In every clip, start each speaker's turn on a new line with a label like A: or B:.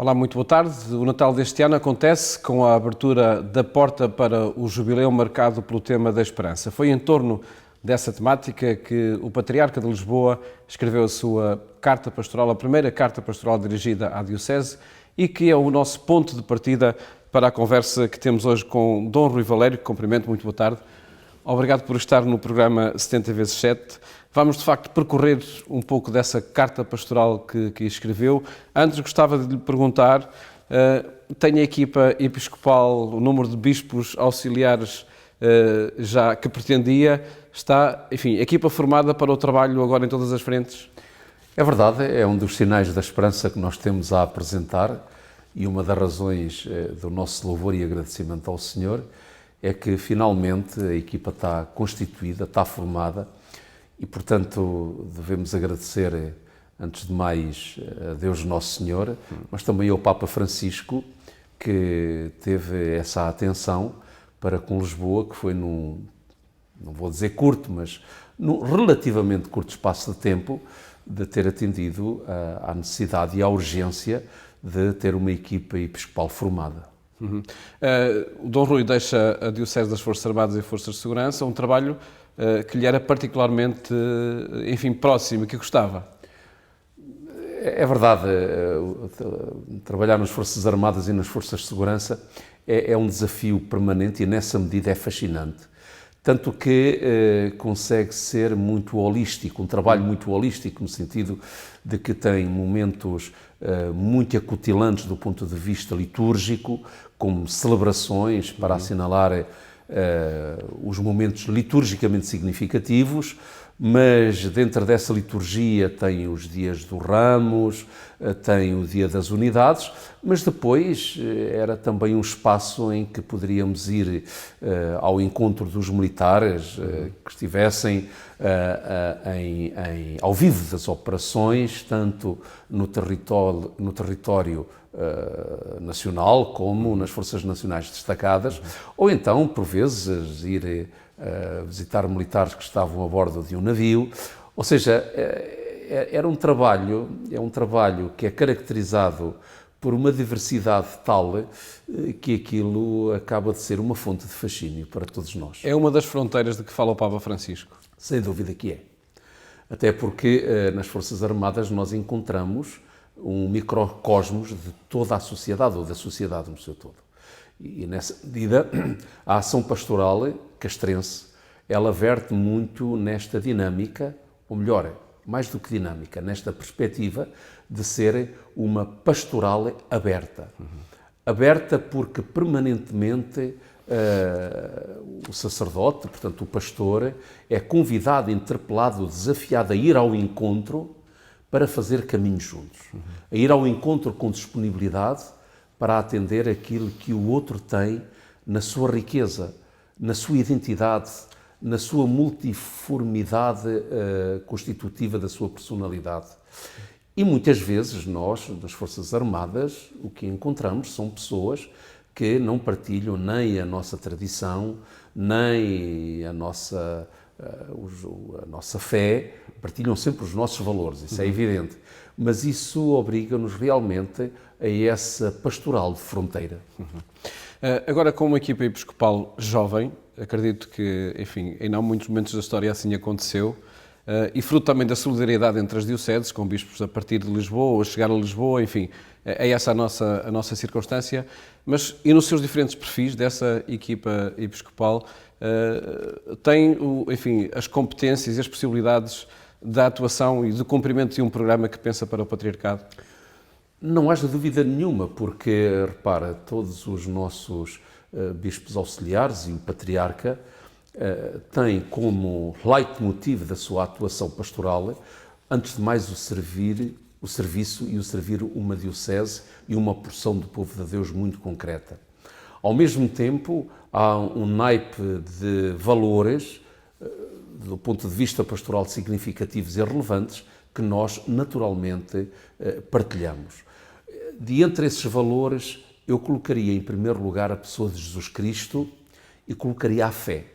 A: Olá, muito boa tarde. O Natal deste ano acontece com a abertura da porta para o jubileu marcado pelo tema da esperança. Foi em torno dessa temática que o Patriarca de Lisboa escreveu a sua carta pastoral, a primeira carta pastoral dirigida à Diocese, e que é o nosso ponto de partida para a conversa que temos hoje com Dom Rui Valério, que cumprimento, muito boa tarde. Obrigado por estar no programa 70x7. Vamos, de facto, percorrer um pouco dessa carta pastoral que escreveu. Antes, gostava de lhe perguntar, tem a equipa episcopal, o número de bispos auxiliares já que pretendia, está, enfim, a equipa formada para o trabalho agora em todas as frentes?
B: É verdade, é um dos sinais da esperança que nós temos a apresentar e uma das razões do nosso louvor e agradecimento ao Senhor é que, finalmente, a equipa está constituída, está formada e, portanto, devemos agradecer, antes de mais, a Deus Nosso Senhor, mas também ao Papa Francisco, que teve essa atenção para com Lisboa, que foi não vou dizer curto, mas num relativamente curto espaço de tempo, de ter atendido à necessidade e à urgência de ter uma equipa episcopal formada.
A: O Dom Rui deixa a Diocese das Forças Armadas e Forças de Segurança, um trabalho que lhe era particularmente, enfim, próximo, que gostava.
B: É verdade, trabalhar nas Forças Armadas e nas Forças de Segurança é um desafio permanente e, nessa medida, é fascinante. Tanto que consegue ser muito holístico, um trabalho muito holístico, no sentido de que tem momentos muito acutilantes do ponto de vista litúrgico, como celebrações para assinalar os momentos liturgicamente significativos, mas dentro dessa liturgia tem os dias do Ramos, tem o Dia das Unidades, mas depois era também um espaço em que poderíamos ir ao encontro dos militares que estivessem ao vivo das operações, tanto no território nacional como nas Forças Nacionais destacadas, ou então, por vezes, ir visitar militares que estavam a bordo de um navio, ou seja, é um trabalho que é caracterizado por uma diversidade tal que aquilo acaba de ser uma fonte de fascínio para todos nós.
A: É uma das fronteiras de que fala o Papa Francisco?
B: Sem dúvida que é. Até porque nas Forças Armadas nós encontramos um microcosmos de toda a sociedade, ou da sociedade no seu todo. E nessa medida, a ação pastoral castrense, ela verte muito nesta dinâmica, ou melhor, mais do que dinâmica, nesta perspectiva de ser uma pastoral aberta. Aberta porque permanentemente o sacerdote, portanto o pastor, é convidado, interpelado, desafiado a ir ao encontro para fazer caminhos juntos. A ir ao encontro com disponibilidade para atender aquilo que o outro tem na sua riqueza, na sua identidade, na sua multiformidade constitutiva da sua personalidade. E muitas vezes nós, nas Forças Armadas, o que encontramos são pessoas que não partilham nem a nossa tradição, nem a nossa fé, partilham sempre os nossos valores, isso é evidente. Mas isso obriga-nos realmente a essa pastoral de fronteira.
A: Agora, com uma equipa episcopal jovem, acredito que, enfim, em não muitos momentos da história assim aconteceu, e fruto também da solidariedade entre as dioceses, com bispos a partir de Lisboa ou a chegar a Lisboa, enfim, é essa a nossa circunstância, mas e nos seus diferentes perfis dessa equipa episcopal, tem, enfim, as competências e as possibilidades da atuação e do cumprimento de um programa que pensa para o Patriarcado?
B: Não haja dúvida nenhuma, porque, repara, todos os nossos bispos auxiliares e o Patriarca têm como leitmotiv da sua atuação pastoral, antes de mais, o serviço e o servir uma diocese e uma porção do povo de Deus muito concreta. Ao mesmo tempo, há um naipe de valores, do ponto de vista pastoral, significativos e relevantes, que nós, naturalmente, partilhamos. De entre esses valores, eu colocaria, em primeiro lugar, a pessoa de Jesus Cristo e colocaria a fé.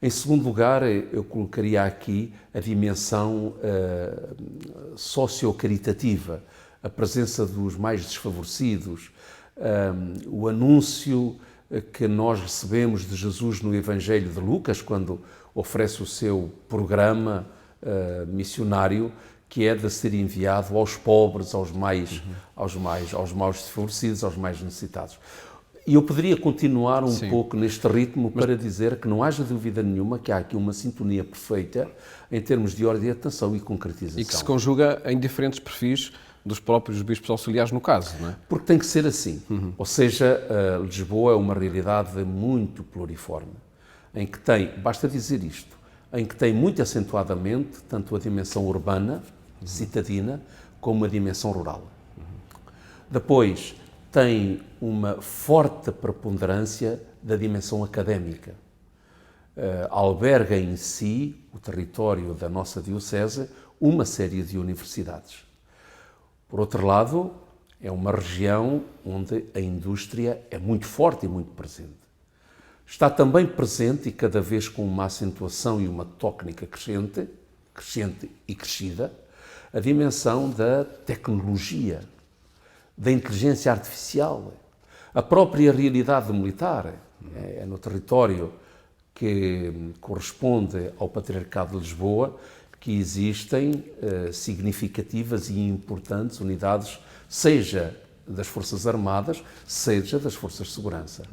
B: Em segundo lugar, eu colocaria aqui a dimensão sociocaritativa, a presença dos mais desfavorecidos, o anúncio que nós recebemos de Jesus no Evangelho de Lucas, quando oferece o seu programa missionário, que é de ser enviado aos pobres, aos mais desfavorecidos, aos mais necessitados. E eu poderia continuar um pouco neste ritmo para dizer que não haja dúvida nenhuma que há aqui uma sintonia perfeita em termos de orientação e concretização.
A: E que se conjuga em diferentes perfis dos próprios bispos auxiliares no caso, não é?
B: Porque tem que ser assim. Ou seja, Lisboa é uma realidade muito pluriforme, em que tem, basta dizer isto, em que tem muito acentuadamente tanto a dimensão urbana, citadina, como a dimensão rural. Depois, tem uma forte preponderância da dimensão académica. Alberga em si, o território da nossa diocese, uma série de universidades. Por outro lado, é uma região onde a indústria é muito forte e muito presente. Está também presente, e cada vez com uma acentuação e uma técnica crescente e crescida, a dimensão da tecnologia, da inteligência artificial, a própria realidade militar. É no território que corresponde ao Patriarcado de Lisboa que existem significativas e importantes unidades, seja das Forças Armadas, seja das Forças de Segurança.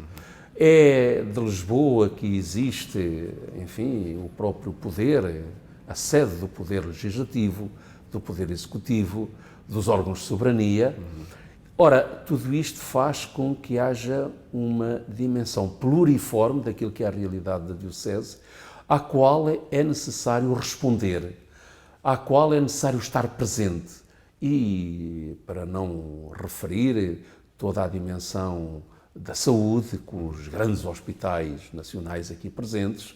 B: É de Lisboa que existe, enfim, o próprio poder, a sede do poder legislativo, do poder executivo, dos órgãos de soberania. Ora, tudo isto faz com que haja uma dimensão pluriforme daquilo que é a realidade da diocese, à qual é necessário responder, à qual é necessário estar presente. E, para não referir toda a dimensão da saúde, com os grandes hospitais nacionais aqui presentes,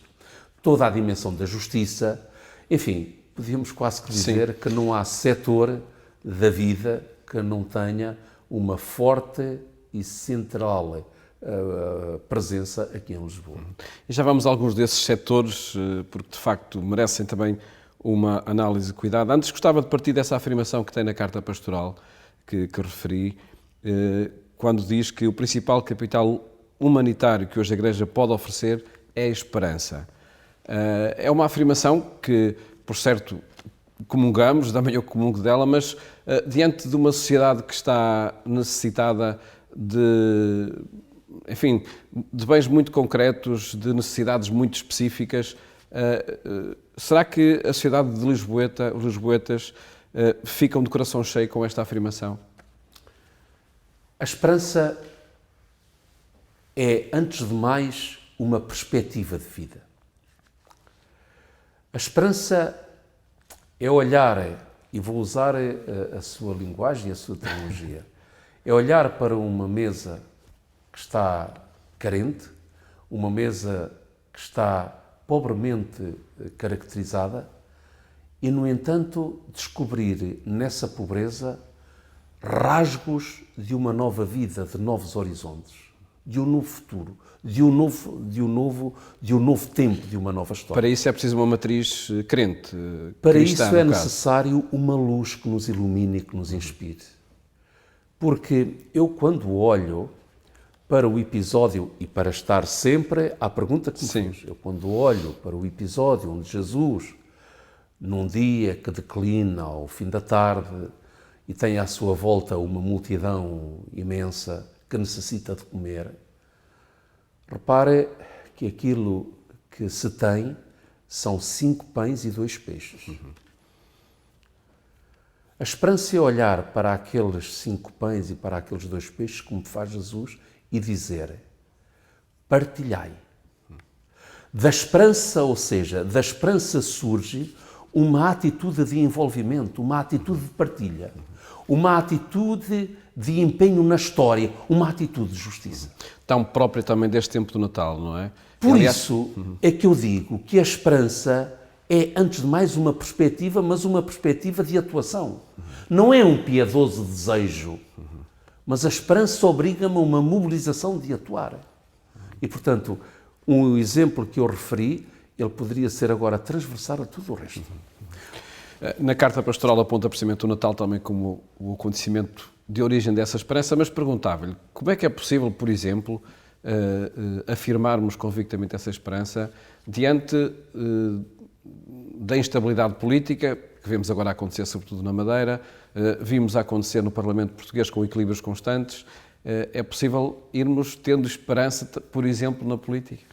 B: toda a dimensão da justiça, enfim, podíamos quase que dizer que não há setor da vida que não tenha uma forte e central presença aqui em Lisboa.
A: E já vamos a alguns desses setores, porque de facto merecem também uma análise cuidada. Antes gostava de partir dessa afirmação que tem na Carta Pastoral, que referi, quando diz que o principal capital humanitário que hoje a Igreja pode oferecer é a esperança. É uma afirmação que, por certo, comungamos, também eu comungo dela, mas diante de uma sociedade que está necessitada de, enfim, de bens muito concretos, de necessidades muito específicas, será que a sociedade de Lisboeta, os lisboetas, ficam de coração cheio com esta afirmação?
B: A esperança é, antes de mais, uma perspectiva de vida. A esperança é olhar, e vou usar a sua linguagem e a sua terminologia, é olhar para uma mesa que está carente, uma mesa que está pobremente caracterizada e, no entanto, descobrir nessa pobreza rasgos de uma nova vida, de novos horizontes, de um novo futuro, de um novo tempo, de uma nova história.
A: Para isso é preciso uma matriz crente,
B: Para
A: cristã,
B: isso é
A: no caso.
B: necessário uma luz que nos ilumine e que nos inspire. Porque eu, quando olho para o episódio, e para estar sempre à pergunta que me fez, eu quando olho para o episódio onde Jesus, num dia que declina ao fim da tarde, e tem à sua volta uma multidão imensa que necessita de comer, repare que aquilo que se tem são 5 pães e 2 peixes. A esperança é olhar para aqueles 5 pães e para aqueles 2 peixes, como faz Jesus, e dizer: partilhai. Da esperança, ou seja, da esperança surge uma atitude de envolvimento, uma atitude de partilha, uma atitude de empenho na história, uma atitude de justiça.
A: Tão própria também deste tempo do Natal, não é?
B: Por isso é que eu digo que a esperança é, antes de mais, uma perspectiva, mas uma perspectiva de atuação. Não é um piedoso desejo, mas a esperança obriga-me a uma mobilização de atuar. E, portanto, um exemplo que eu referi, ele poderia ser agora transversal a tudo o resto.
A: Na Carta Pastoral aponta precisamente o Natal também como o acontecimento de origem dessa esperança, mas perguntava-lhe como é que é possível, por exemplo, afirmarmos convictamente essa esperança diante da instabilidade política que vemos agora acontecer, sobretudo na Madeira, vimos acontecer no Parlamento português com equilíbrios constantes. É possível irmos tendo esperança, por exemplo, na política?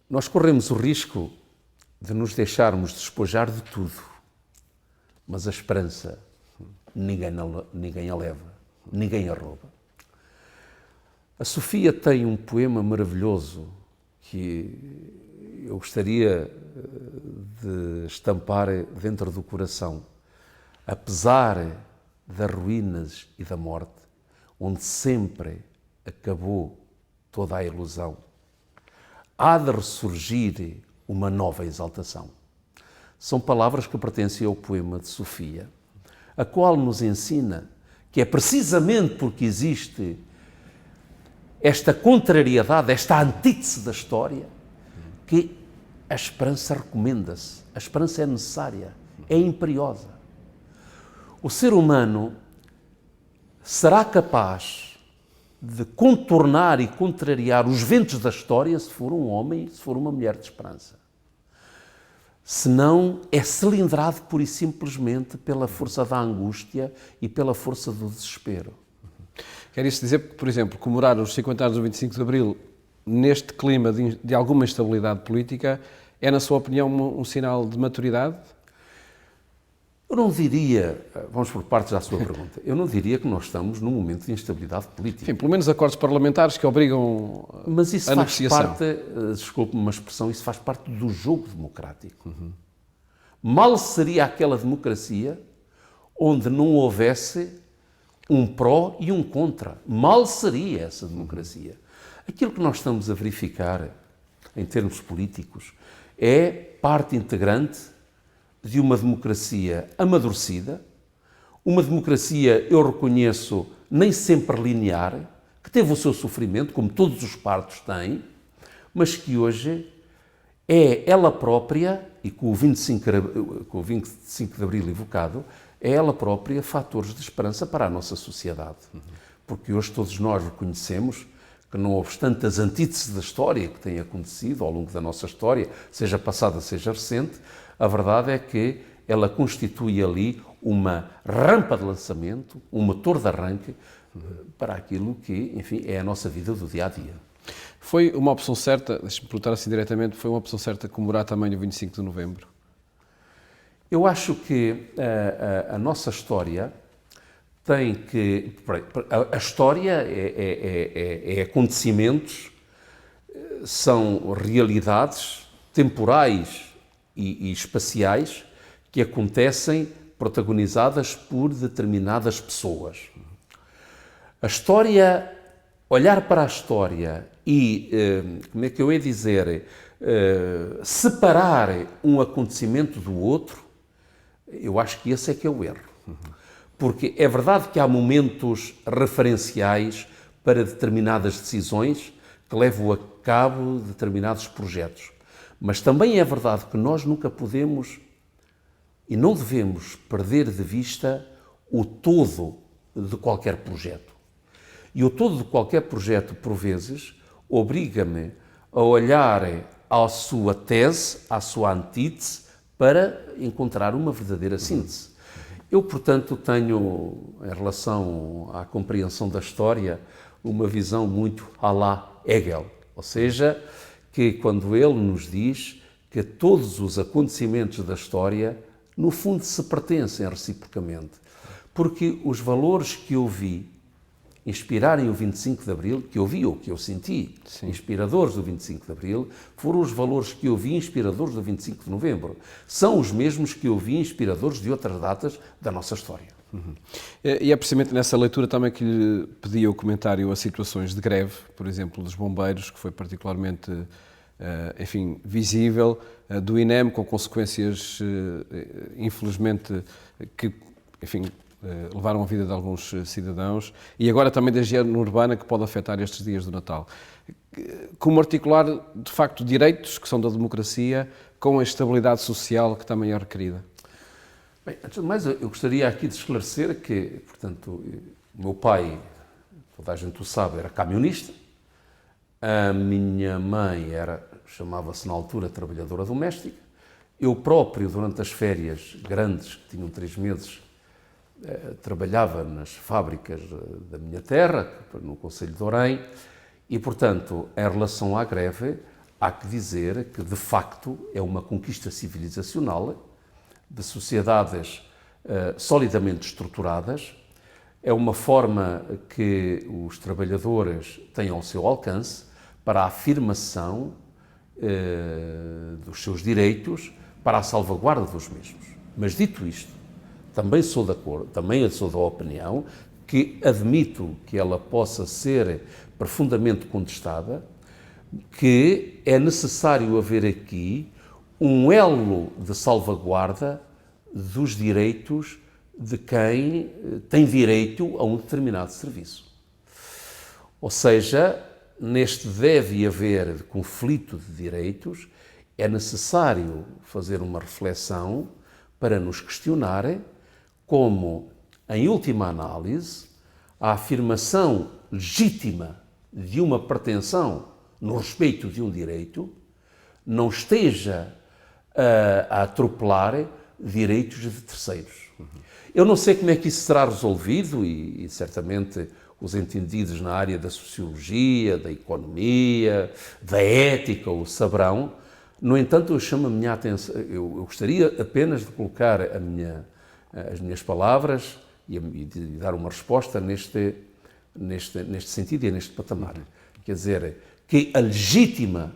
B: Nós corremos o risco de nos deixarmos despojar de tudo, mas a esperança ninguém a leva, ninguém a rouba. A Sofia tem um poema maravilhoso que eu gostaria de estampar dentro do coração. Apesar das ruínas e da morte, onde sempre acabou toda a ilusão, há de ressurgir uma nova exaltação. São palavras que pertencem ao poema de Sofia, a qual nos ensina que é precisamente porque existe esta contrariedade, esta antítese da história, que a esperança recomenda-se, a esperança é necessária, é imperiosa. O ser humano será capaz de contornar e contrariar os ventos da história se for um homem, se for uma mulher de esperança. Senão é cilindrado pura e simplesmente pela força da angústia e pela força do desespero.
A: Quer isso dizer que, por exemplo, comemorar os 50 anos do 25 de Abril neste clima de alguma instabilidade política é, na sua opinião, um sinal de maturidade?
B: Eu não diria, vamos por partes à sua pergunta, eu não diria que nós estamos num momento de instabilidade política.
A: Enfim, pelo menos acordos parlamentares que obrigam
B: Mas isso
A: a
B: faz
A: negociação.
B: parte, desculpe-me uma expressão, isso faz parte do jogo democrático. Mal seria aquela democracia onde não houvesse um pró e um contra. Mal seria essa democracia. Aquilo que nós estamos a verificar, em termos políticos, é parte integrante de uma democracia amadurecida, uma democracia, eu reconheço, nem sempre linear, que teve o seu sofrimento, como todos os partos têm, mas que hoje é ela própria, e com o 25 de Abril evocado, é ela própria fatores de esperança para a nossa sociedade. Porque hoje todos nós reconhecemos que, não obstante as antíteses da história que têm acontecido ao longo da nossa história, seja passada, seja recente, a verdade é que ela constitui ali uma rampa de lançamento, um motor de arranque para aquilo que, enfim, é a nossa vida do dia-a-dia.
A: Foi uma opção certa, deixe-me perguntar assim diretamente, foi uma opção certa comemorar também o 25 de Novembro?
B: Eu acho que a nossa história tem que... A história é acontecimentos, são realidades temporais e espaciais que acontecem protagonizadas por determinadas pessoas. A história, olhar para a história e, como é que eu ia dizer, separar um acontecimento do outro, eu acho que esse é que é o erro. Porque é verdade que há momentos referenciais para determinadas decisões que levam a cabo determinados projetos. Mas também é verdade que nós nunca podemos e não devemos perder de vista o todo de qualquer projeto. E o todo de qualquer projeto, por vezes, obriga-me a olhar à sua tese, à sua antítese, para encontrar uma verdadeira síntese. Eu, portanto, tenho, em relação à compreensão da história, uma visão muito à la Hegel, ou seja, que quando ele nos diz que todos os acontecimentos da história, no fundo, se pertencem reciprocamente, porque os valores que eu vi inspirarem o 25 de Abril, que eu vi ou que eu senti, inspiradores do 25 de Abril, foram os valores que eu vi inspiradores do 25 de Novembro. São os mesmos que eu vi inspiradores de outras datas da nossa história.
A: E é precisamente nessa leitura também que lhe pedi o comentário a situações de greve, por exemplo, dos bombeiros, que foi particularmente, enfim, visível, do INEM, com consequências, infelizmente, que, enfim, levaram a vida de alguns cidadãos e agora também da higiene urbana que pode afetar estes dias do Natal. Como articular, de facto, direitos que são da democracia com a estabilidade social que também é requerida?
B: Bem, antes de mais, eu gostaria aqui de esclarecer que, portanto, o meu pai, toda a gente o sabe, era camionista, a minha mãe chamava-se na altura trabalhadora doméstica, eu próprio, durante as férias grandes, que tinham 3 meses, trabalhava nas fábricas da minha terra, no concelho de Orém, e, portanto, em relação à greve, há que dizer que, de facto, é uma conquista civilizacional de sociedades solidamente estruturadas, é uma forma que os trabalhadores têm ao seu alcance para a afirmação dos seus direitos, para a salvaguarda dos mesmos. Mas, dito isto, também sou de acordo, também sou da opinião que admito que ela possa ser profundamente contestada, que é necessário haver aqui um elo de salvaguarda dos direitos de quem tem direito a um determinado serviço. Ou seja, neste deve haver conflito de direitos, é necessário fazer uma reflexão para nos questionar como, em última análise, a afirmação legítima de uma pretensão no respeito de um direito não esteja a atropelar direitos de terceiros. Eu não sei como é que isso será resolvido e certamente os entendidos na área da sociologia, da economia, da ética o saberão. No entanto, eu chamo a minha atenção, eu gostaria apenas de colocar as minhas palavras e de dar uma resposta neste sentido e neste patamar. Quer dizer, que a legítima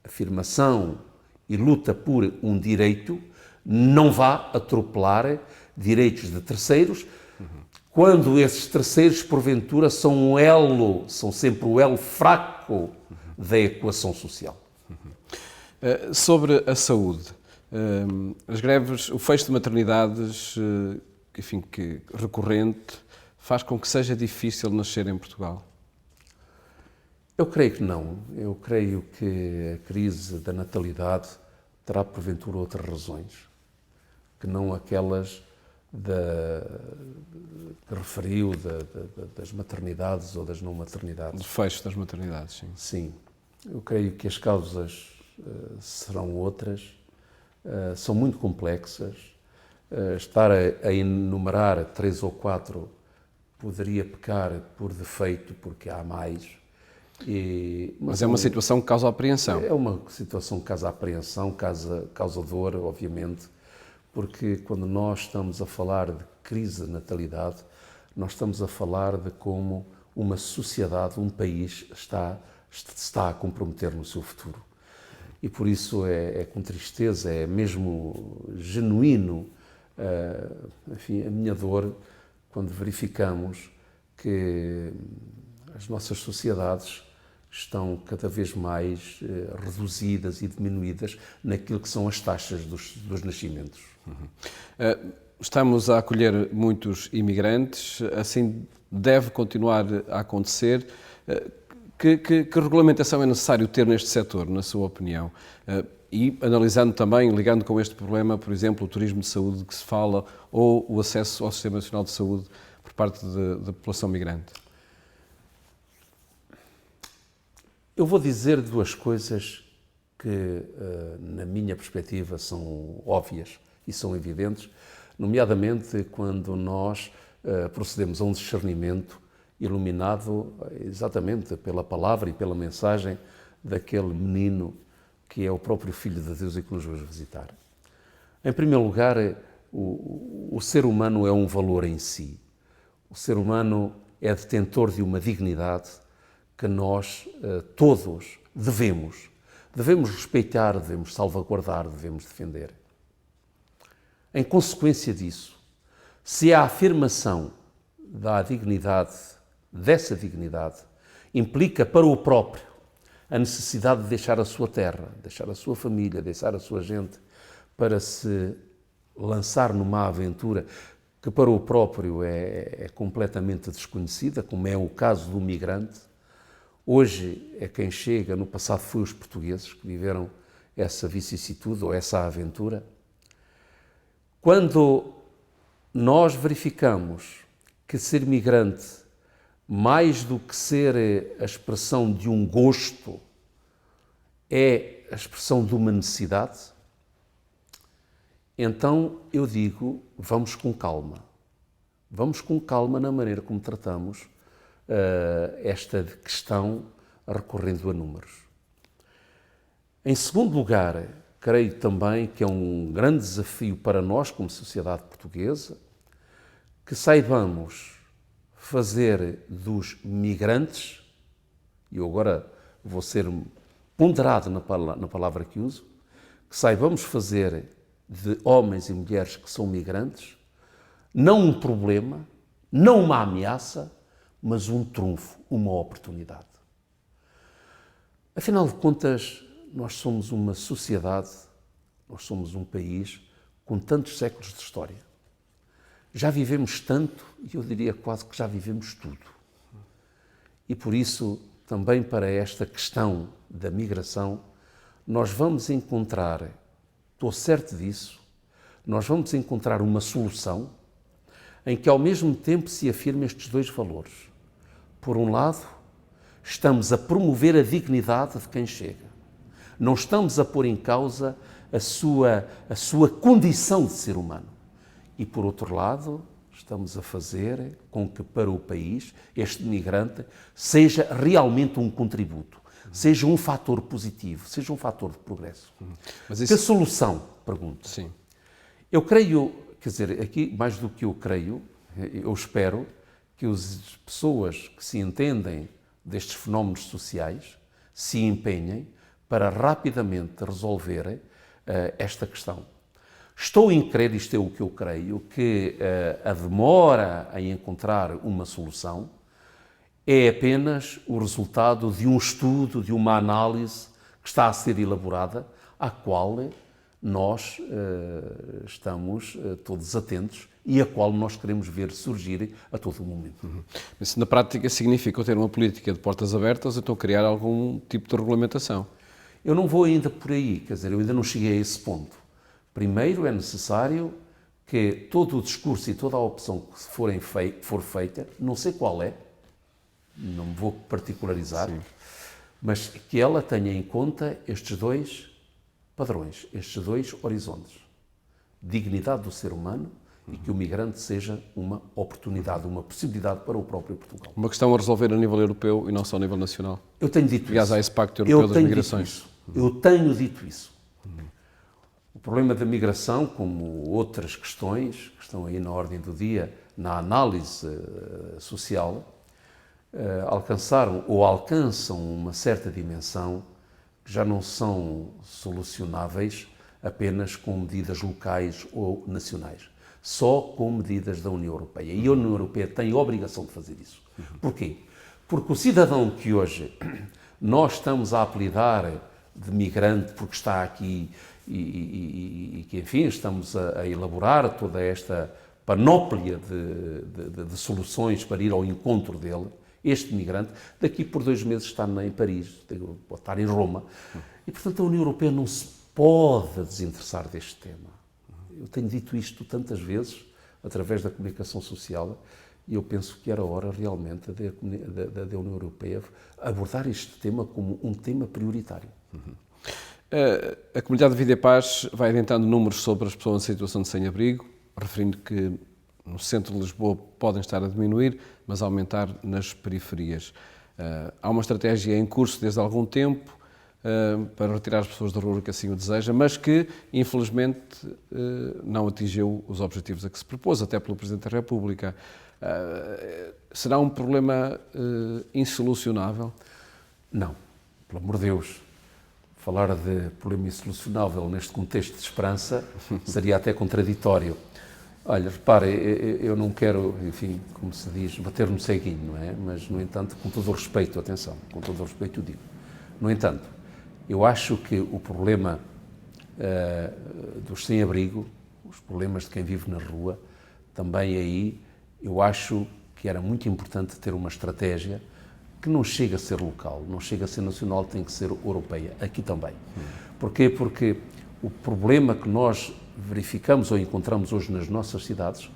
B: afirmação e luta por um direito não vá atropelar direitos de terceiros, quando esses terceiros, porventura, são sempre o elo fraco da equação social.
A: Sobre a saúde, as greves, o fecho de maternidades, enfim, que recorrente, faz com que seja difícil nascer em Portugal?
B: Eu creio que não. Eu creio que a crise da natalidade terá, porventura, outras razões, que não aquelas que referiu das maternidades ou das não maternidades.
A: Do fecho das maternidades, sim.
B: Sim. Eu creio que as causas serão outras, são muito complexas. Estar a enumerar 3 ou 4 poderia pecar por defeito, porque há mais.
A: Mas é uma situação que causa apreensão.
B: É uma situação que causa apreensão, causa dor, obviamente, porque quando nós estamos a falar de crise de natalidade, nós estamos a falar de como uma sociedade, um país está a comprometer no seu futuro. E por isso é com tristeza, é mesmo genuíno, enfim, a minha dor quando verificamos que as nossas sociedades estão cada vez mais reduzidas e diminuídas naquilo que são as taxas dos nascimentos.
A: Estamos a acolher muitos imigrantes, assim deve continuar a acontecer. Que regulamentação é necessário ter neste setor, na sua opinião? E analisando também, ligando com este problema, por exemplo, o turismo de saúde que se fala ou o acesso ao Sistema Nacional de Saúde por parte da população migrante.
B: Eu vou dizer 2 coisas que, na minha perspectiva, são óbvias e são evidentes, nomeadamente quando nós procedemos a um discernimento iluminado exatamente pela palavra e pela mensagem daquele menino que é o próprio Filho de Deus e que nos vai visitar. Em primeiro lugar, o ser humano é um valor em si. O ser humano é detentor de uma dignidade que nós todos devemos respeitar, devemos salvaguardar, devemos defender. Em consequência disso, se a afirmação da dignidade, dessa dignidade, implica para o próprio a necessidade de deixar a sua terra, deixar a sua família, deixar a sua gente para se lançar numa aventura que para o próprio é completamente desconhecida, como é o caso do migrante. Hoje é quem chega, no passado foi os portugueses que viveram essa vicissitude ou essa aventura. Quando nós verificamos que ser migrante, mais do que ser a expressão de um gosto, é a expressão de uma necessidade, então eu digo, vamos com calma. Vamos com calma na maneira como tratamos esta questão recorrendo a números. Em segundo lugar, creio também que é um grande desafio para nós, como sociedade portuguesa, que saibamos fazer dos migrantes, e eu agora vou ser ponderado na palavra que uso, que saibamos fazer de homens e mulheres que são migrantes, não um problema, não uma ameaça, mas um trunfo, uma oportunidade. Afinal de contas, nós somos uma sociedade, nós somos um país com tantos séculos de história. Já vivemos tanto, e eu diria quase que já vivemos tudo. E por isso, também para esta questão da migração, nós vamos encontrar, estou certo disso, nós vamos encontrar uma solução em que ao mesmo tempo se afirmem estes dois valores. Por um lado, estamos a promover a dignidade de quem chega. Não estamos a pôr em causa a sua condição de ser humano. E por outro lado, estamos a fazer com que para o país este migrante seja realmente um contributo, seja um fator positivo, seja um fator de progresso. Mas isso... Que solução? Pergunto.
A: Sim.
B: Eu creio, quer dizer, aqui mais do que eu creio, eu espero que as pessoas que se entendem destes fenómenos sociais se empenhem para rapidamente resolverem esta questão. Estou em crer, isto é o que eu creio, que a demora em encontrar uma solução é apenas o resultado de um estudo, de uma análise que está a ser elaborada, à qual nós estamos todos atentos e a qual nós queremos ver surgir a todo momento.
A: Isso na prática significa ter uma política de portas abertas, então criar algum tipo de regulamentação.
B: Eu não vou ainda por aí, quer dizer, eu ainda não cheguei a esse ponto. Primeiro é necessário que todo o discurso e toda a opção que for feita, não sei qual é, não me vou particularizar, sim, mas que ela tenha em conta estes dois padrões, estes dois horizontes. Dignidade do ser humano e que o migrante seja uma oportunidade, uma possibilidade para o próprio Portugal.
A: Uma questão a resolver a nível europeu e não só a nível nacional.
B: Eu tenho dito
A: Aliás,
B: isso.
A: há esse Pacto Europeu das Migrações.
B: Eu tenho dito isso. O problema da migração, como outras questões que estão aí na ordem do dia, na análise social, alcançaram ou alcançam uma certa dimensão que já não são solucionáveis apenas com medidas locais ou nacionais, só com medidas da União Europeia. E a União Europeia tem a obrigação de fazer isso. Porquê? Porque o cidadão que hoje nós estamos a apelidar de migrante porque está aqui e que, enfim, estamos a elaborar toda esta panóplia de soluções para ir ao encontro dele, este migrante, daqui por 2 meses está em Paris, pode estar em Roma. E, portanto, a União Europeia não se pode desinteressar deste tema. Eu tenho dito isto tantas vezes, através da comunicação social, e eu penso que era hora realmente da União Europeia abordar este tema como um tema prioritário.
A: A Comunidade de Vida e Paz vai adiantando números sobre as pessoas em situação de sem-abrigo, referindo que no centro de Lisboa podem estar a diminuir, mas a aumentar nas periferias. Há uma estratégia em curso desde há algum tempo para retirar as pessoas da rua que assim o deseja, mas que, infelizmente, não atingiu os objetivos a que se propôs, até pelo Presidente da República. Será um problema insolucionável?
B: Não, pelo amor de Deus. Falar de problema insolucionável neste contexto de esperança seria até contraditório. Olha, repare, eu não quero, enfim, como se diz, bater no ceguinho, não é? Mas, no entanto, com todo o respeito, atenção, com todo o respeito eu digo. No entanto, eu acho que o problema dos sem-abrigo, os problemas de quem vive na rua, também aí eu acho que era muito importante ter uma estratégia que não chega a ser local, não chega a ser nacional, tem que ser europeia, aqui também. Porquê? Porque o problema que nós verificamos ou encontramos hoje nas nossas cidades,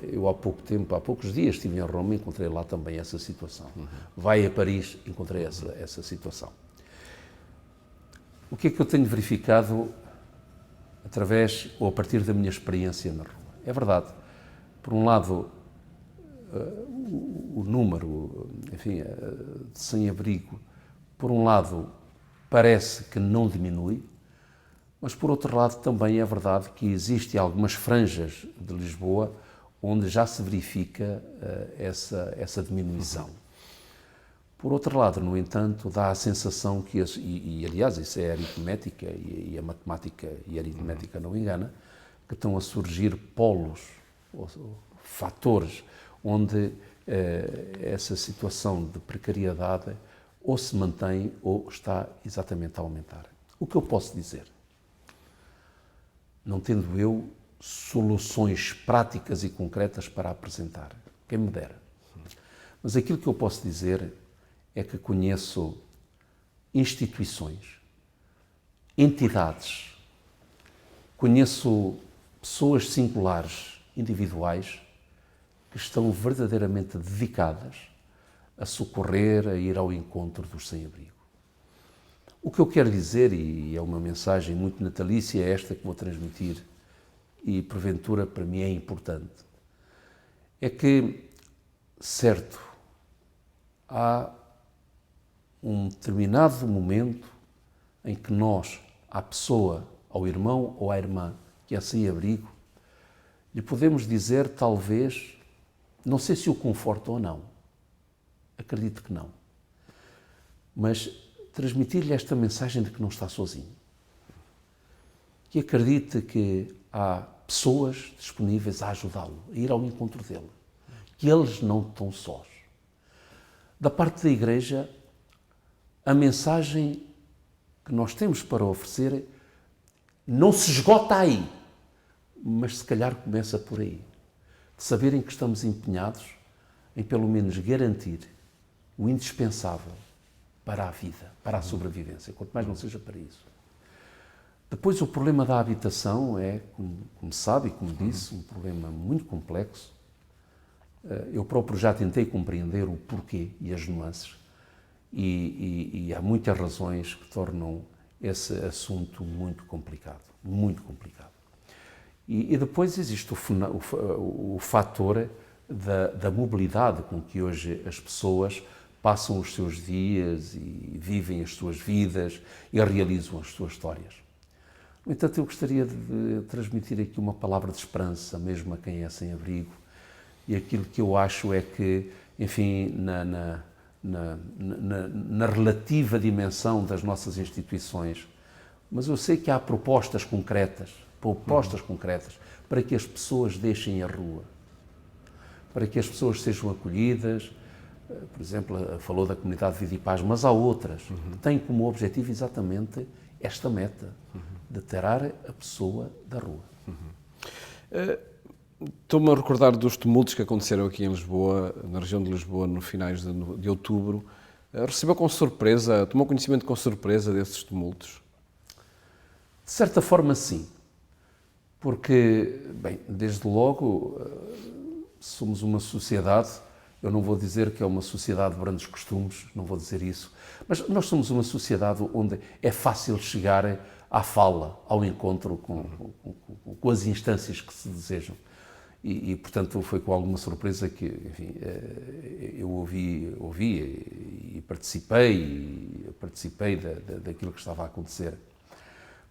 B: eu há poucos dias estive em Roma e encontrei lá também essa situação. Vai a Paris, encontrei essa situação. O que é que eu tenho verificado através ou a partir da minha experiência na rua? É verdade, por um lado, o número, enfim, de sem-abrigo, por um lado, parece que não diminui, mas por outro lado também é verdade que existem algumas franjas de Lisboa onde já se verifica essa diminuição. Por outro lado, no entanto, dá a sensação que, aliás, isso é aritmética e a matemática e a aritmética não engana, que estão a surgir polos, ou fatores, onde essa situação de precariedade ou se mantém ou está exatamente a aumentar. O que eu posso dizer? Não tendo eu soluções práticas e concretas para apresentar, quem me dera. Mas aquilo que eu posso dizer é que conheço instituições, entidades, conheço pessoas singulares, individuais, que estão verdadeiramente dedicadas a socorrer, a ir ao encontro dos sem-abrigo. O que eu quero dizer, e é uma mensagem muito natalícia, é esta que vou transmitir, e porventura para mim é importante, é que, certo, há um determinado momento em que nós, à pessoa, ao irmão ou à irmã que é sem-abrigo, lhe podemos dizer, talvez, não sei se o conforta ou não, acredito que não, mas transmitir-lhe esta mensagem de que não está sozinho, que acredite que há pessoas disponíveis a ajudá-lo, a ir ao encontro dele, que eles não estão sós. Da parte da Igreja, a mensagem que nós temos para oferecer não se esgota aí, mas se calhar começa por aí. De saberem que estamos empenhados em pelo menos garantir o indispensável para a vida, para a sobrevivência, quanto mais não seja para isso. Depois o problema da habitação é, como sabe e como disse, um problema muito complexo. Eu próprio já tentei compreender o porquê e as nuances e há muitas razões que tornam esse assunto muito complicado, muito complicado. E depois existe o fator da mobilidade com que hoje as pessoas passam os seus dias e vivem as suas vidas e realizam as suas histórias. No entanto, eu gostaria de transmitir aqui uma palavra de esperança, mesmo a quem é sem abrigo, e aquilo que eu acho é que, enfim, na relativa dimensão das nossas instituições, mas eu sei que há propostas concretas para que as pessoas deixem a rua, para que as pessoas sejam acolhidas. Por exemplo, falou da comunidade Vida e Paz, mas há outras que têm como objetivo exatamente esta meta, de tirar a pessoa da rua.
A: Estou-me a recordar dos tumultos que aconteceram aqui em Lisboa, na região de Lisboa, no finais de outubro. Recebeu com surpresa, tomou conhecimento com surpresa desses tumultos?
B: De certa forma, sim. Porque, bem, desde logo, somos uma sociedade, eu não vou dizer que é uma sociedade de grandes costumes, não vou dizer isso, mas nós somos uma sociedade onde é fácil chegar à fala, ao encontro com as instâncias que se desejam. E, portanto, foi com alguma surpresa que, enfim, eu ouvi e participei daquilo que estava a acontecer.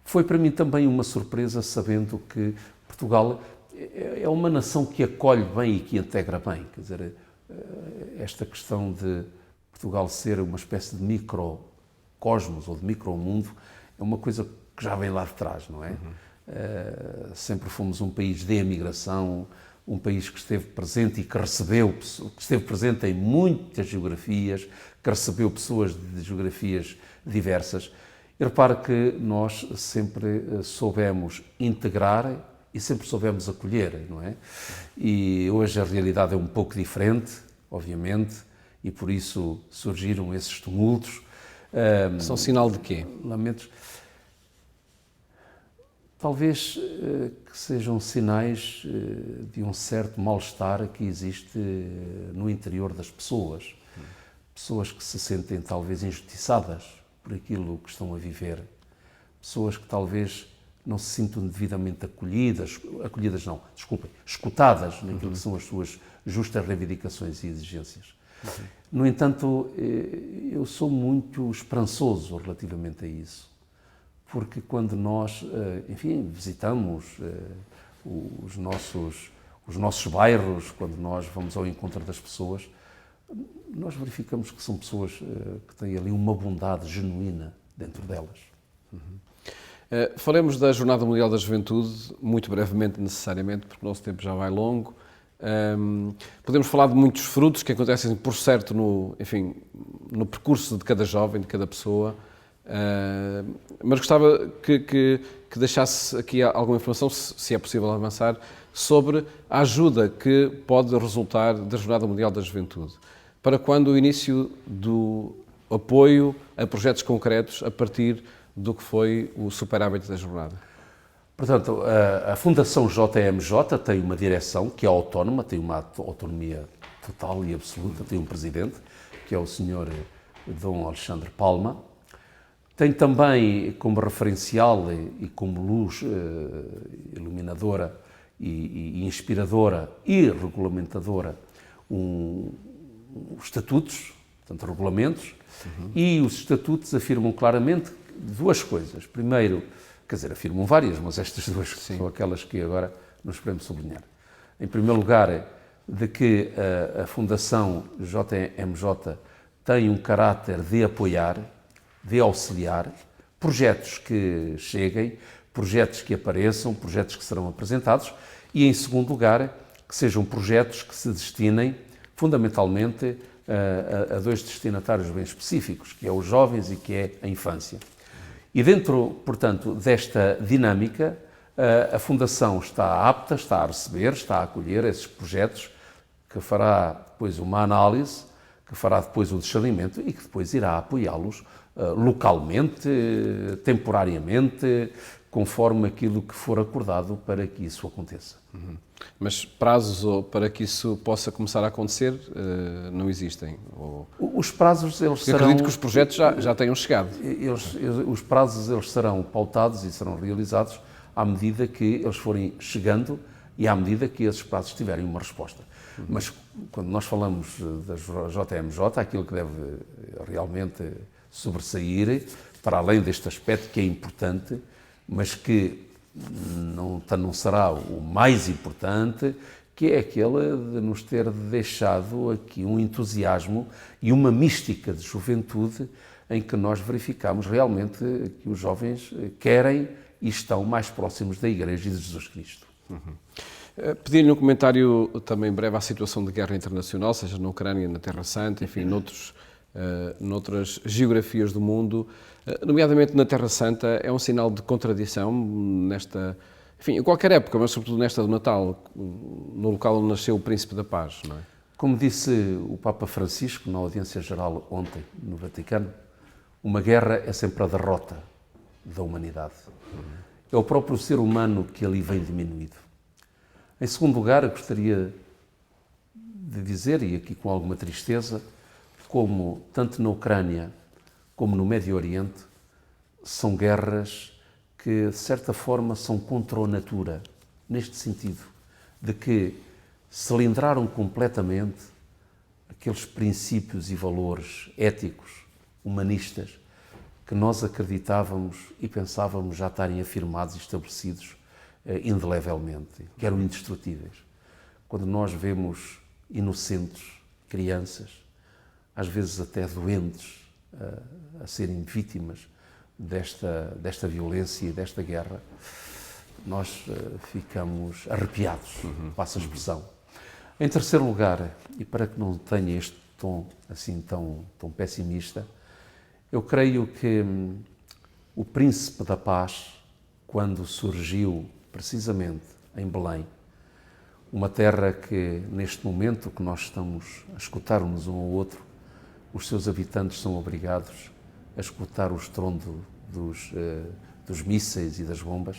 B: Foi para mim também uma surpresa sabendo que Portugal é uma nação que acolhe bem e que integra bem. Quer dizer, esta questão de Portugal ser uma espécie de microcosmos ou de micromundo é uma coisa que já vem lá de trás, não é? Sempre fomos um país de emigração, um país que esteve presente e que esteve presente em muitas geografias, que recebeu pessoas de geografias diversas. E repare que nós sempre soubemos integrar e sempre soubemos acolher, não é? E hoje a realidade é um pouco diferente, obviamente, e por isso surgiram esses tumultos.
A: São sinal de quê?
B: Lamentos. Talvez que sejam sinais de um certo mal-estar que existe no interior das pessoas. Pessoas que se sentem talvez injustiçadas por aquilo que estão a viver. Pessoas que talvez não se sintam devidamente escutadas naquilo que são as suas justas reivindicações e exigências. No entanto, eu sou muito esperançoso relativamente a isso. Porque quando nós, enfim, visitamos os nossos bairros, quando nós vamos ao encontro das pessoas, nós verificamos que são pessoas que têm ali uma bondade genuína dentro delas.
A: Falemos da Jornada Mundial da Juventude, muito brevemente, necessariamente, porque o nosso tempo já vai longo. Podemos falar de muitos frutos que acontecem, por certo, no percurso de cada jovem, de cada pessoa. Mas gostava que deixasse aqui alguma informação, se é possível avançar, sobre a ajuda que pode resultar da Jornada Mundial da Juventude. Para quando o início do apoio a projetos concretos a partir do que foi o superávit da jornada?
B: Portanto, a Fundação JMJ tem uma direção que é autónoma, tem uma autonomia total e absoluta, tem um presidente, que é o Sr. Dom Alexandre Palma. Tem também como referencial e como luz iluminadora e inspiradora e regulamentadora os estatutos, portanto, regulamentos, e os estatutos afirmam claramente duas coisas. Primeiro, quer dizer, afirmam várias, mas estas duas são aquelas que agora nos queremos sublinhar. Em primeiro lugar, de que a Fundação JMJ tem um caráter de apoiar, de auxiliar, projetos que cheguem, projetos que apareçam, projetos que serão apresentados e, em segundo lugar, que sejam projetos que se destinem fundamentalmente a dois destinatários bem específicos, que é os jovens e que é a infância. E dentro, portanto, desta dinâmica, a Fundação está apta, está a receber, está a acolher esses projetos, que fará depois uma análise, que fará depois o discernimento e que depois irá apoiá-los localmente, temporariamente, conforme aquilo que for acordado para que isso aconteça.
A: Mas prazos para que isso possa começar a acontecer não existem?
B: Os prazos, eles serão...
A: Acredito que os projetos já tenham chegado.
B: Os prazos, eles serão pautados e serão realizados à medida que eles forem chegando e à medida que esses prazos tiverem uma resposta. Mas quando nós falamos da JMJ, aquilo que deve realmente sobressair, para além deste aspecto que é importante, mas que não será o mais importante, que é aquele de nos ter deixado aqui um entusiasmo e uma mística de juventude em que nós verificamos realmente que os jovens querem e estão mais próximos da Igreja e de Jesus Cristo.
A: Pedi-lhe um comentário também breve à situação de guerra internacional, seja na Ucrânia, na Terra Santa, enfim, noutras geografias do mundo, nomeadamente na Terra Santa. É um sinal de contradição em qualquer época, mas sobretudo nesta do Natal, no local onde nasceu o Príncipe da Paz, não é?
B: Como disse o Papa Francisco na audiência geral ontem no Vaticano, uma guerra é sempre a derrota da humanidade. É o próprio ser humano que ali vem diminuído. Em segundo lugar, eu gostaria de dizer, e aqui com alguma tristeza, como tanto na Ucrânia como no Médio Oriente são guerras que, de certa forma, são contra a natura, neste sentido, de que cilindraram completamente aqueles princípios e valores éticos, humanistas, que nós acreditávamos e pensávamos já estarem afirmados e estabelecidos indelevelmente, que eram indestrutíveis. Quando nós vemos inocentes, crianças, às vezes até doentes, a serem vítimas desta violência e desta guerra, nós ficamos arrepiados, passa a expressão. Em terceiro lugar, e para que não tenha este tom assim tão pessimista, eu creio que o Príncipe da Paz, quando surgiu precisamente em Belém. Uma terra que, neste momento que nós estamos a escutar-nos um ao outro, os seus habitantes são obrigados a escutar o estrondo dos mísseis e das bombas.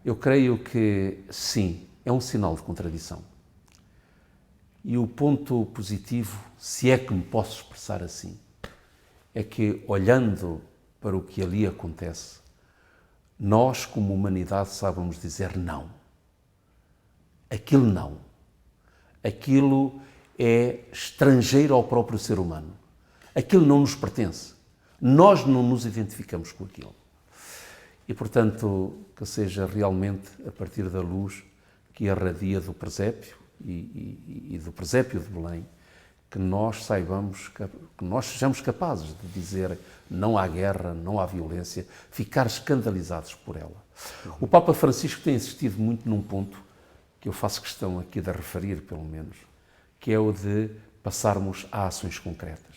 B: Eu creio que, sim, é um sinal de contradição. E o ponto positivo, se é que me posso expressar assim, é que, olhando para o que ali acontece, nós, como humanidade, sabemos dizer não. Aquilo não. Aquilo é estrangeiro ao próprio ser humano. Aquilo não nos pertence. Nós não nos identificamos com aquilo. E, portanto, que seja realmente a partir da luz que irradia do presépio e do presépio de Belém, que nós saibamos, que nós sejamos capazes de dizer não à guerra, não à violência, ficar escandalizados por ela. O Papa Francisco tem insistido muito num ponto que eu faço questão aqui de referir, pelo menos, que é o de passarmos a ações concretas.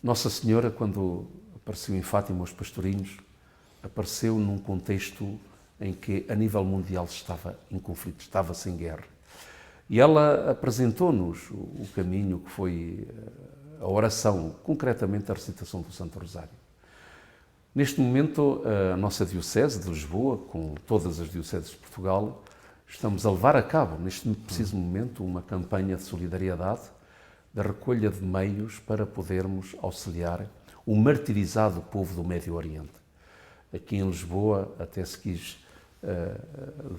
B: Nossa Senhora, quando apareceu em Fátima aos pastorinhos, apareceu num contexto em que a nível mundial estava em conflito, estava sem guerra. E ela apresentou-nos o caminho que foi a oração, concretamente a recitação do Santo Rosário. Neste momento, a nossa Diocese de Lisboa, com todas as dioceses de Portugal, estamos a levar a cabo, neste preciso momento, uma campanha de solidariedade, da recolha de meios para podermos auxiliar o martirizado povo do Médio Oriente. Aqui em Lisboa até se quis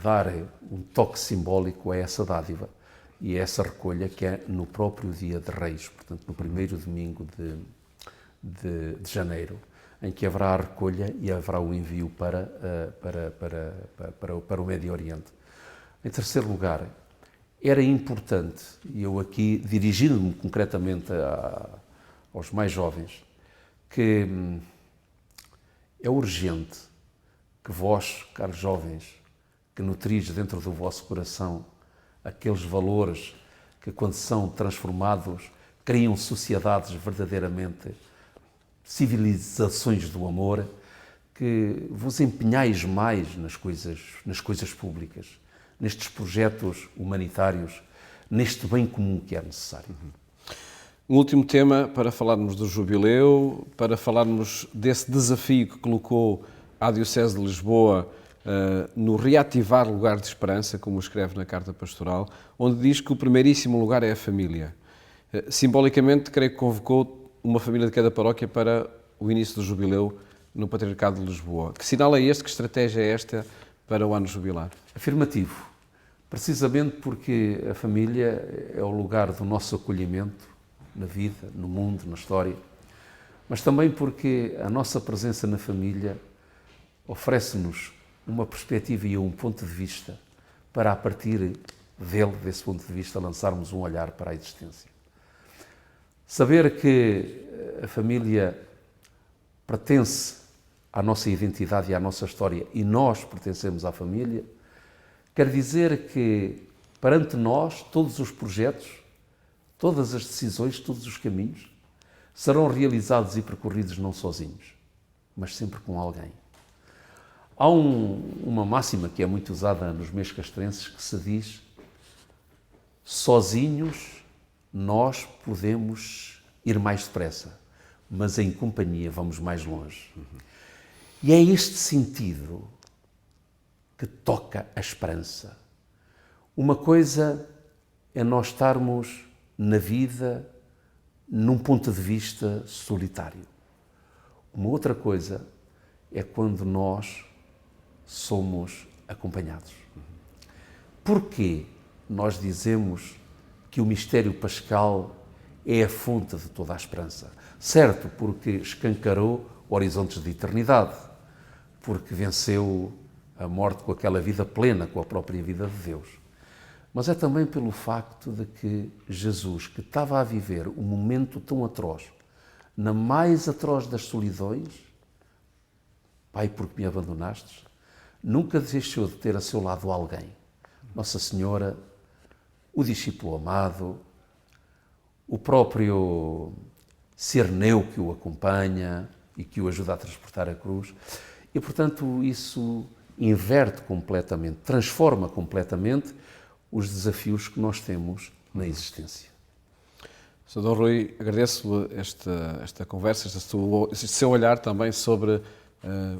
B: dar um toque simbólico a essa dádiva e a essa recolha que é no próprio dia de Reis, portanto no primeiro domingo de janeiro, em que haverá a recolha e haverá o envio para o Médio Oriente. Em terceiro lugar, era importante, e eu aqui dirigindo-me concretamente aos mais jovens, que é urgente que vós, caros jovens, que nutris dentro do vosso coração aqueles valores que, quando são transformados, criam sociedades verdadeiramente civilizações do amor, que vos empenhais mais nas coisas públicas, nestes projetos humanitários, neste bem comum que é necessário.
A: Um último tema para falarmos do jubileu, para falarmos desse desafio que colocou à Diocese de Lisboa no reativar lugar de esperança, como escreve na Carta Pastoral, onde diz que o primeiríssimo lugar é a família. Simbolicamente, creio que convocou uma família de cada paróquia para o início do jubileu no Patriarcado de Lisboa. Que sinal é este, que estratégia é esta para o ano jubilar?
B: Afirmativo. Precisamente porque a família é o lugar do nosso acolhimento na vida, no mundo, na história, mas também porque a nossa presença na família oferece-nos uma perspectiva e um ponto de vista para, a partir desse ponto de vista, lançarmos um olhar para a existência. Saber que a família pertence à nossa identidade e à nossa história e nós pertencemos à família, quer dizer que, perante nós, todos os projetos, todas as decisões, todos os caminhos serão realizados e percorridos não sozinhos, mas sempre com alguém. Há uma máxima que é muito usada nos meios castrenses que se diz: sozinhos nós podemos ir mais depressa, mas em companhia vamos mais longe. E é este sentido que toca a esperança. Uma coisa é nós estarmos na vida num ponto de vista solitário. Uma outra coisa é quando nós somos acompanhados. Porquê nós dizemos que o mistério pascal é a fonte de toda a esperança? Certo, porque escancarou horizontes de eternidade, porque venceu a morte com aquela vida plena, com a própria vida de Deus. Mas é também pelo facto de que Jesus, que estava a viver um momento tão atroz, na mais atroz das solidões, Pai, porque me abandonastes, nunca deixou de ter a seu lado alguém. Nossa Senhora, o discípulo amado, o próprio Cirneu que o acompanha e que o ajuda a transportar a cruz. E, portanto, isso inverte completamente, transforma completamente os desafios que nós temos na existência.
A: Sr. Dom Rui, agradeço esta conversa, este seu olhar também sobre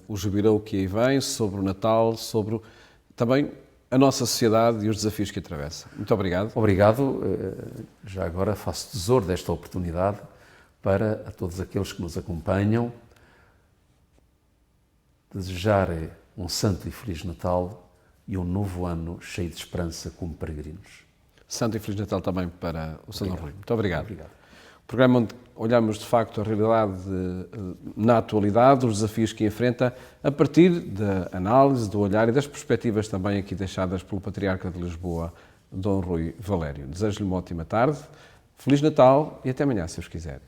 A: o jubileu que aí vem, sobre o Natal, sobre também a nossa sociedade e os desafios que atravessa. Muito obrigado.
B: Obrigado. Já agora faço tesoro desta oportunidade para a todos aqueles que nos acompanham desejar um santo e feliz Natal e um novo ano cheio de esperança como peregrinos.
A: Santo e Feliz Natal também para o Sr. Dom Rui. Muito obrigado.
B: Obrigado.
A: O programa onde olhamos de facto a realidade na atualidade, os desafios que enfrenta, a partir da análise, do olhar e das perspectivas também aqui deixadas pelo Patriarca de Lisboa, Dom Rui Valério. Desejo-lhe uma ótima tarde, Feliz Natal e até amanhã, se os quiser.